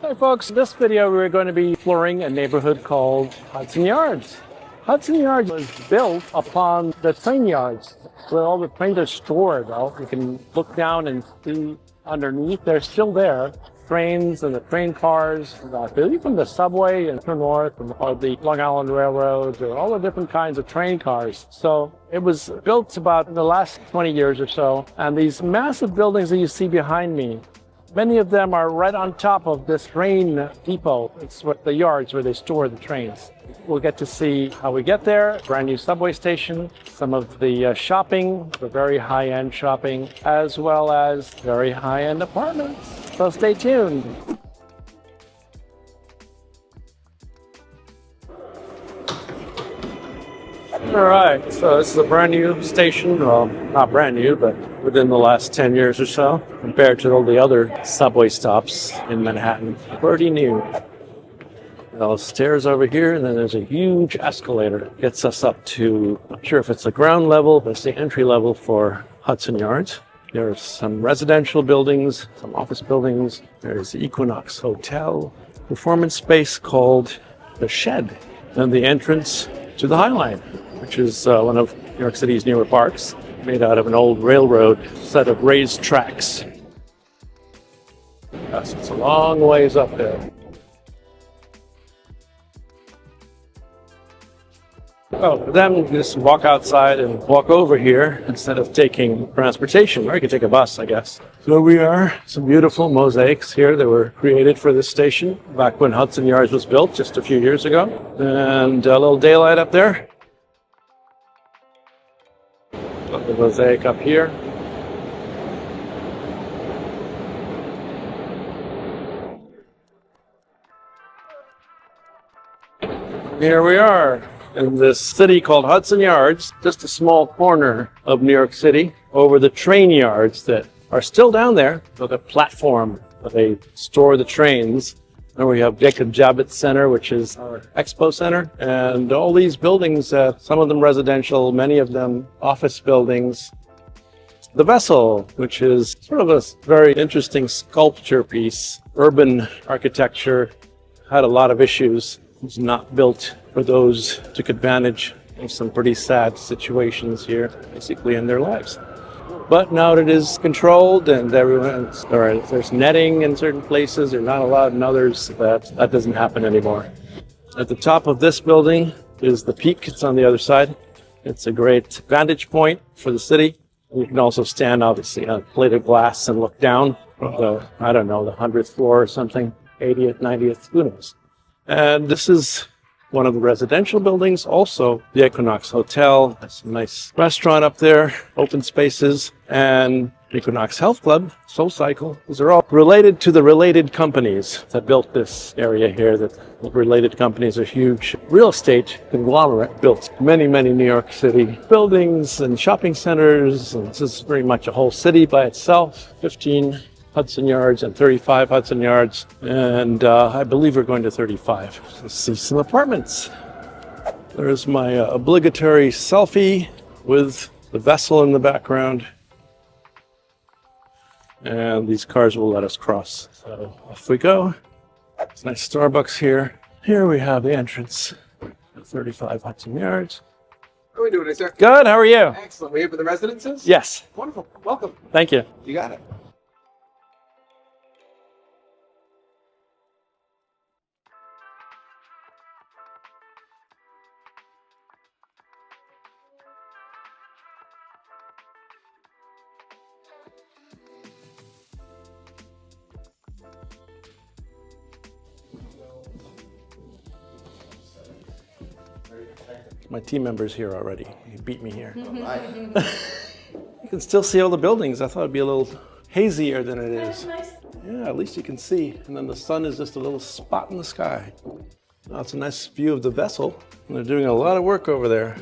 Hey folks, in this video we're going to be exploring a neighborhood called Hudson Yards. Hudson Yards was built upon the train yards where all the trains are stored. Well, you can look down and see underneath. They're still there. Trains and the train cars, I believe from the subway and from north, or the Long Island Railroad, or all the different kinds of train cars. So it was built about in the last 20 years or so. And these massive buildings that you see behind me, many of them are right on top of this train depot. It's what the yards where they store the trains. We'll get to see how we get there, brand new subway station, some of the shopping, the very high-end shopping, as well as very high-end apartments. So stay tuned. All right, so this is a brand new station. Well, not brand new, but within the last 10 years or so, compared to all the other subway stops in Manhattan. Pretty new. Those stairs over here, and then there's a huge escalator. Gets us up to, I'm not sure if it's the ground level, but it's the entry level for Hudson Yards. There's some residential buildings, some office buildings. There's the Equinox Hotel, performance space called The Shed, and the entrance to the High Line, which is one of New York City's newer parks, made out of an old railroad set of raised tracks. Yes, it's a long ways up there. Oh, for them, you just walk outside and walk over here instead of taking transportation, or you could take a bus, I guess. So we are, some beautiful mosaics here that were created for this station back when Hudson Yards was built just a few years ago. And a little daylight up there. Got the mosaic up here. Here we are in this city called Hudson Yards, just a small corner of New York City, over the train yards that are still down there, so the platform where they store the trains. And we have Jacob Javits Center, which is our expo center, and all these buildings, some of them residential, many of them office buildings. The Vessel, which is sort of a very interesting sculpture piece, urban architecture, had a lot of issues. It was not built for those who took advantage of some pretty sad situations here, basically in their lives. But now that it is controlled and there's netting in certain places, they're not allowed in others, that doesn't happen anymore. At the top of this building is the Peak. It's on the other side. It's a great vantage point for the city. You can also stand, obviously, on a plate of glass and look down from the 100th floor or something, 80th, 90th, who knows. And this is one of the residential buildings, also the Equinox Hotel. There's a nice restaurant up there, open spaces, and Equinox Health Club, Soul Cycle. These are all related to the related companies that built this area here. That related companies are huge real estate conglomerate, built many, many New York City buildings and shopping centers. And this is very much a whole city by itself, 15 Hudson Yards and 35 Hudson Yards, and I believe we're going to 35. Let's see some apartments. There's my obligatory selfie with the Vessel in the background, and these cars will let us cross. So off we go. It's a nice Starbucks here. Here we have the entrance to 35 Hudson Yards. How are we doing today, sir? Good, how are you? Excellent. We're here for the residences? Yes. Wonderful. Welcome. Thank you. You got it. My team member's here already. He beat me here. Right. You can still see all the buildings. I thought it'd be a little hazier than it is. Nice. Yeah, at least you can see. And then the sun is just a little spot in the sky. Now it's a nice view of the Vessel. And they're doing a lot of work over there.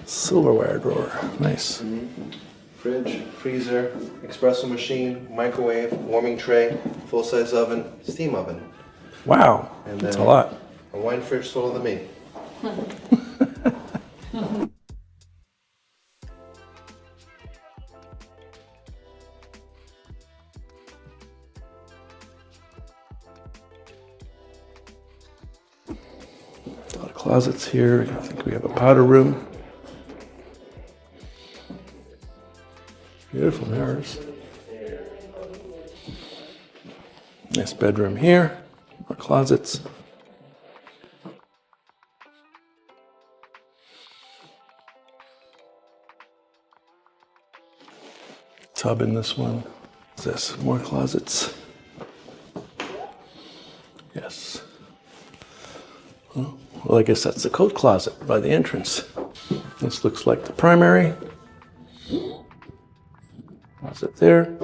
Silverware drawer. Nice. Fridge, freezer, espresso machine, microwave, warming tray, full-size oven, steam oven. Wow. And That's a then lot. a wine fridge taller than me. A lot of closets here. I think we have a powder room. Beautiful mirrors. Nice bedroom here. More closets. Tub in this one. What's this? More closets. Yes. Well, I guess that's the coat closet by the entrance. This looks like the primary. Closet there.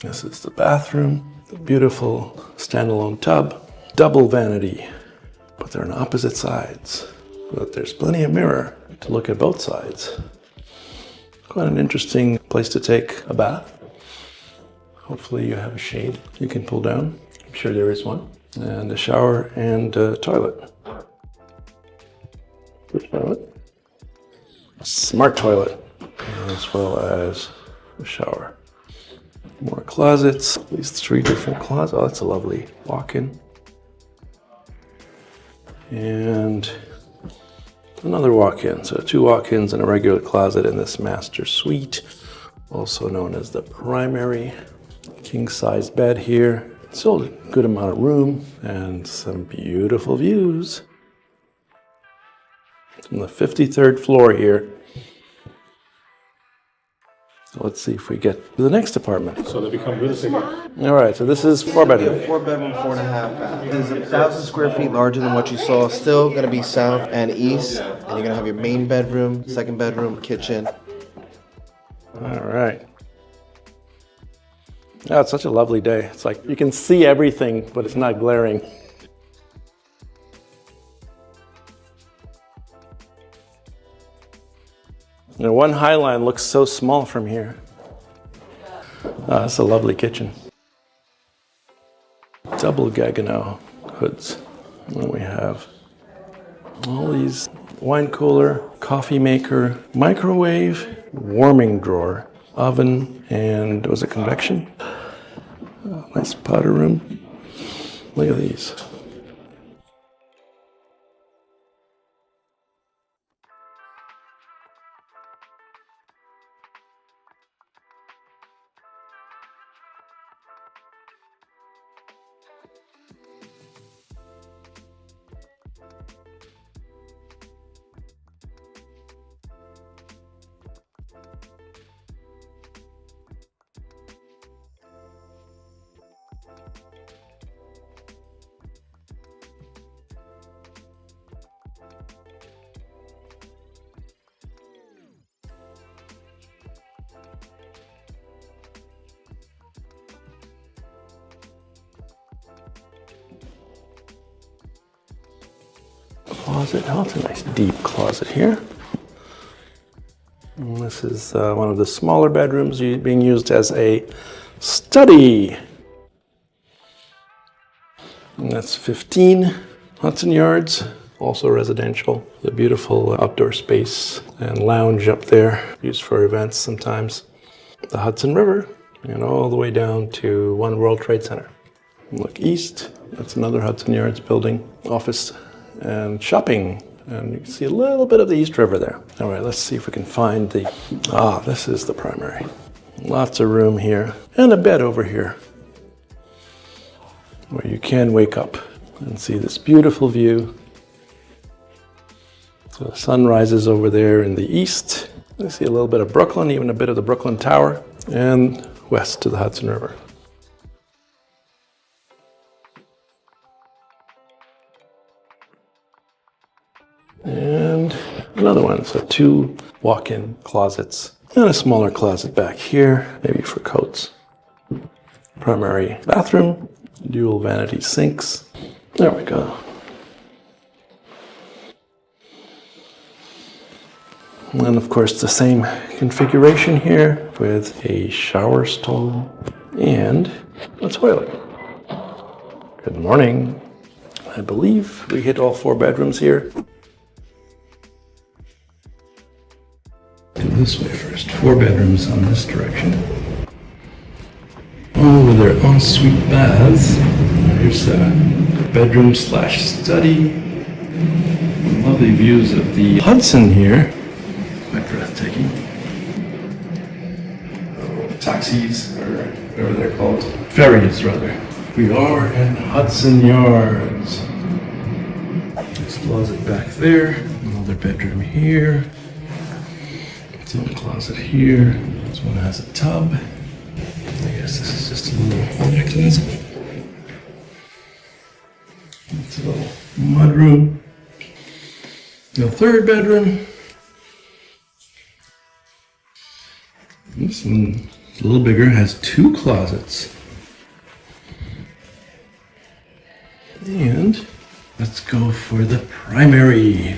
This is the bathroom. The beautiful standalone tub. Double vanity, but they're on opposite sides. But there's plenty of mirror to look at both sides. Quite an interesting place to take a bath. Hopefully you have a shade you can pull down. I'm sure there is one. And a shower and a toilet. Good toilet. Smart toilet, as well as a shower. More closets, at least 3 different closets. Oh, that's a lovely walk-in. And another walk-in. So 2 walk-ins and a regular closet in this master suite, also known as the primary. King-size bed here. Still a good amount of room and some beautiful views. From the 53rd floor here. So let's see if we get to the next apartment. So they become really big. All right, so this is 4-bedroom. 4-bedroom, 4.5 bath. It is 1,000 square feet larger than what you saw. Still going to be south and east. And you're going to have your main bedroom, second bedroom, kitchen. All right. Oh, it's such a lovely day. It's like you can see everything, but it's not glaring. You know, one High Line looks so small from here. Oh, it's a lovely kitchen. Double Gaggenau hoods. And we have all these wine cooler, coffee maker, microwave, warming drawer, oven, and was it convection? Oh, nice powder room. Look at these. Closet. Oh, it's a nice deep closet here. And this is one of the smaller bedrooms being used as a study. And that's 15 Hudson Yards, also residential. The beautiful outdoor space and lounge up there, used for events sometimes. The Hudson River, and all the way down to One World Trade Center. Look east, that's another Hudson Yards building, office and shopping. And you can see a little bit of the East River there. All right, let's see if we can find this is the primary. Lots of room here, and a bed over here, where you can wake up and see this beautiful view. So the sun rises over there in the east. You see a little bit of Brooklyn, even a bit of the Brooklyn Tower, and west to the Hudson River. And another one, so 2 walk-in closets and a smaller closet back here, maybe for coats. Primary bathroom, dual vanity sinks. There we go. And of course the same configuration here with a shower stall and a toilet. Good morning. I believe we hit all 4 bedrooms here. This way first. 4 bedrooms on this direction. All with their ensuite baths. Here's a bedroom slash study. Lovely views of the Hudson here. Quite breathtaking. Taxis, or whatever they're called. Ferries, rather. We are in Hudson Yards. This closet back there. Another bedroom here. Some closet here. This one has a tub. I guess this is just a little mechanism. It's a little mud room. The 3rd bedroom. This one is a little bigger, has 2 closets. And let's go for the primary.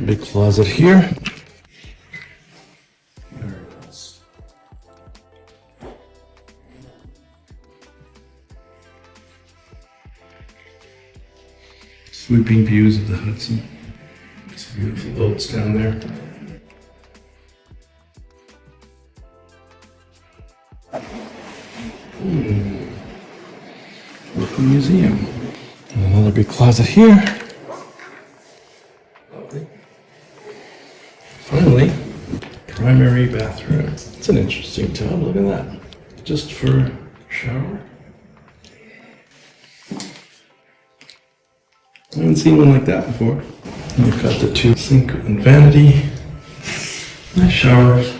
Big closet here. Sweeping views of the Hudson. Some beautiful boats down there. Local museum. And another big closet here. Lovely. Finally, primary bathroom. It's an interesting tub. Look at that. Just for shower. I haven't seen one like that before. We've got the 2 sink and vanity. Nice showers.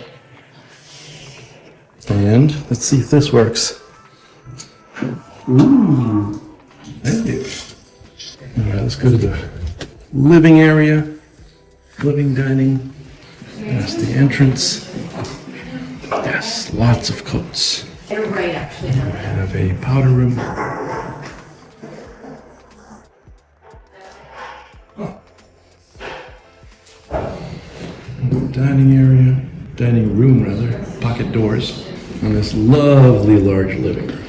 And let's see if this works. Ooh, thank you. All right, let's go to the living area. Living dining. That's the entrance. Yes, lots of coats. They're right, actually. We have a powder room. Dining area, dining room rather, pocket doors, and this lovely large living room,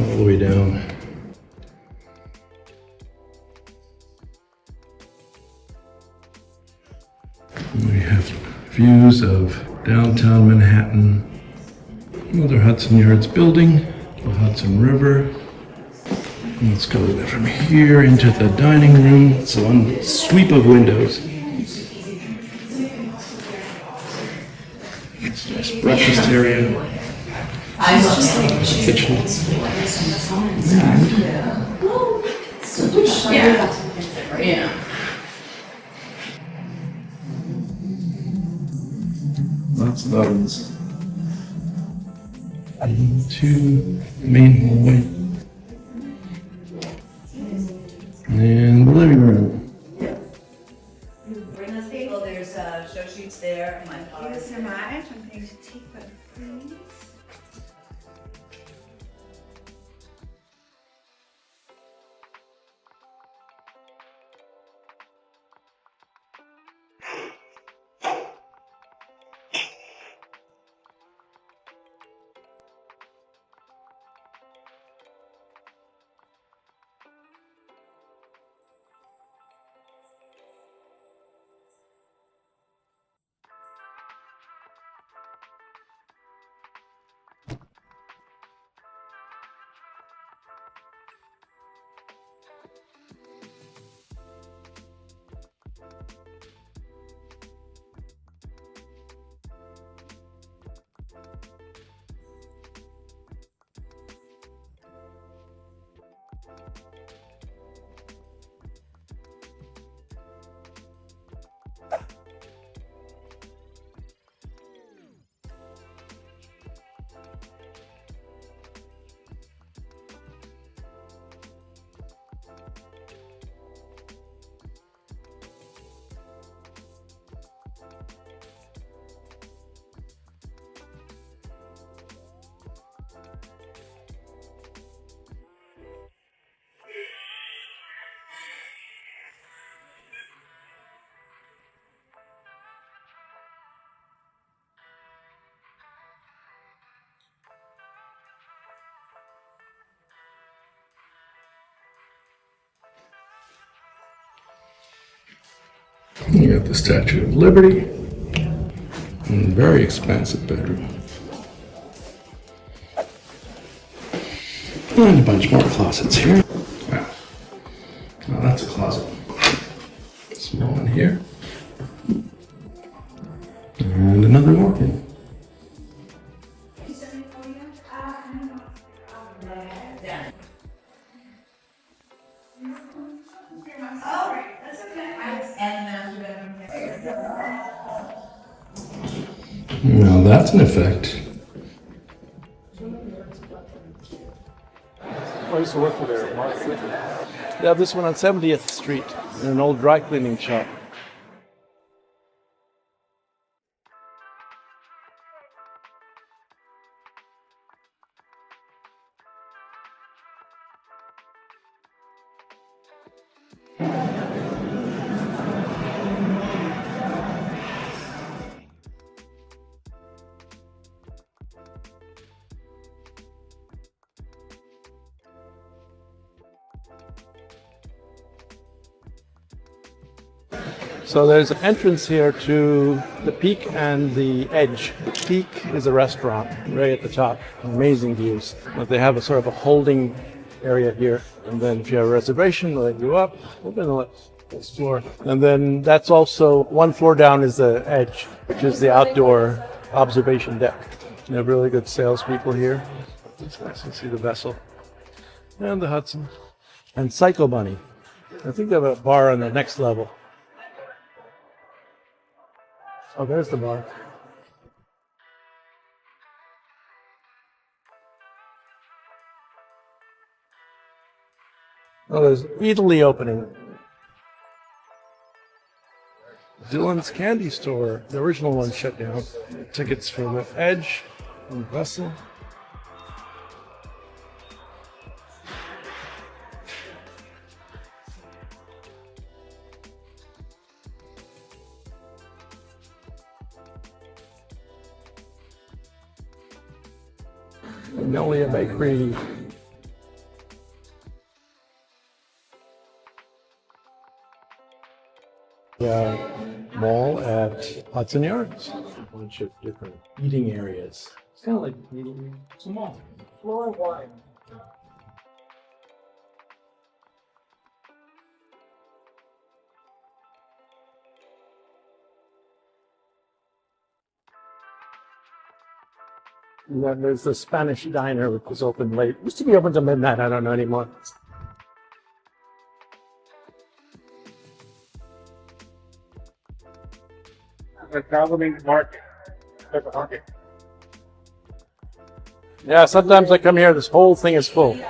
all the way down. And we have views of downtown Manhattan, another Hudson Yards building, the Hudson River. And let's go from here into the dining room. It's one sweep of windows. Nice breakfast area. Kitchen. Yeah. Lots of ovens. Into the main hallway. And the living room. Bring us people, there's show sheets there. Give us some items, I'm going to take one, please. You got the Statue of Liberty. And very expansive bedroom. And a bunch more closets here. Wow. Now that's a closet. Small one here. And another walk-in. Now that's an effect. I used to work for their market. They have this one on 70th Street in an old dry cleaning shop. So there's an entrance here to the Peak and the Edge. The Peak is a restaurant right at the top. Amazing views. But they have a sort of a holding area here. And then if you have a reservation, they'll let you up. Open the explore. And then that's also one floor down is the Edge, which is the outdoor observation deck. They have really good salespeople here. It's nice to see the vessel. And the Hudson. And Psycho Bunny. I think they have a bar on the next level. Oh, there's the bar. Oh, there's Italy opening. Dylan's Candy Store. The original one shut down. Tickets for the Edge and Vessel. Magnolia Bakery. Mall at Hudson Yards. A bunch of different eating areas. It's kind of like eating. It's a mall. Floor wine. And then there's the Spanish Diner, which was open late. It used to be open till midnight, I don't know anymore. The Panoramic market. Market. Yeah, sometimes I come here, this whole thing is full. You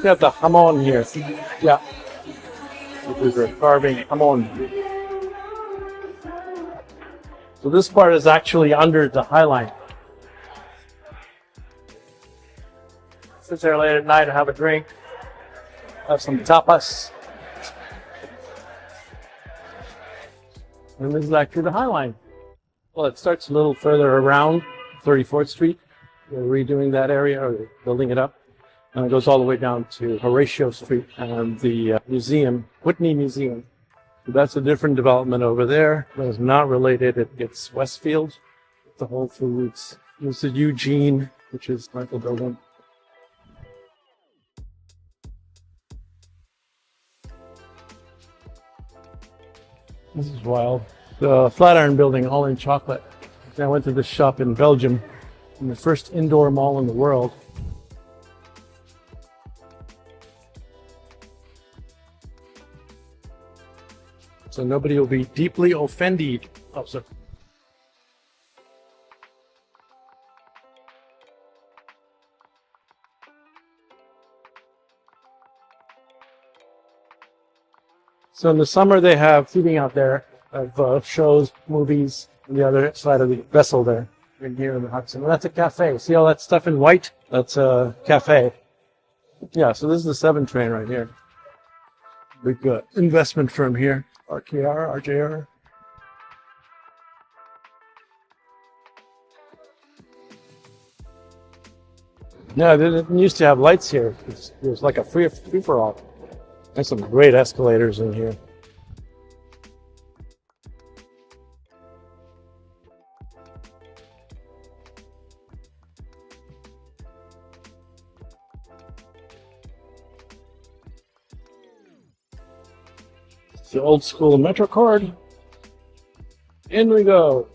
have the jamon here. Yeah. This is a carving jamon. So this part is actually under the High Line. Sit there late at night and have a drink. Have some tapas. And this is actually the High Line. Well, it starts a little further around 34th Street. They're redoing that area, or they're building it up. And it goes all the way down to Horatio Street and the museum, Whitney Museum. So that's a different development over there. That is not related. It gets Westfield, the Whole Foods. This is Eugene, which is Michael building. This is wild. The Flatiron Building, all in chocolate. I went to this shop in Belgium, in the first indoor mall in the world. So nobody will be deeply offended. Oh, sorry. So in the summer they have seating out there of shows, movies, on the other side of the vessel there, in here in the Hudson. And that's a cafe. See all that stuff in white? That's a cafe. Yeah, so this is the 7 train right here. Big investment firm here. RJR. No, they didn't used to have lights here. It was like a free-for-all. There's some great escalators in here. It's the old school MetroCard. In we go.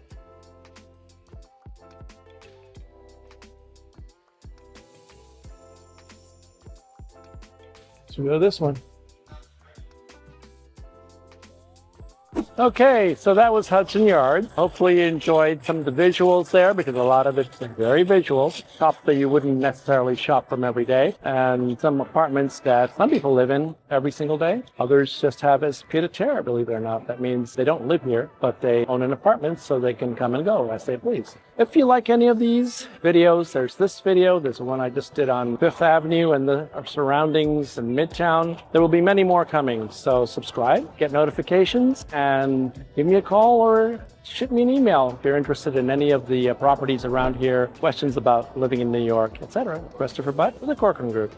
So we go this one. Okay, so that was Hudson Yards. Hopefully you enjoyed some of the visuals there, because a lot of it's very visual. Shops that you wouldn't necessarily shop from every day, and some apartments that some people live in every single day. Others just have as pied-à-terre, believe it or not. That means they don't live here, but they own an apartment so they can come and go as they please. If you like any of these videos, there's this video. There's the one I just did on Fifth Avenue and the surroundings in Midtown. There will be many more coming, so subscribe, get notifications, and give me a call or shoot me an email if you're interested in any of the properties around here, questions about living in New York, etc. Christopher Butt with the Corcoran Group.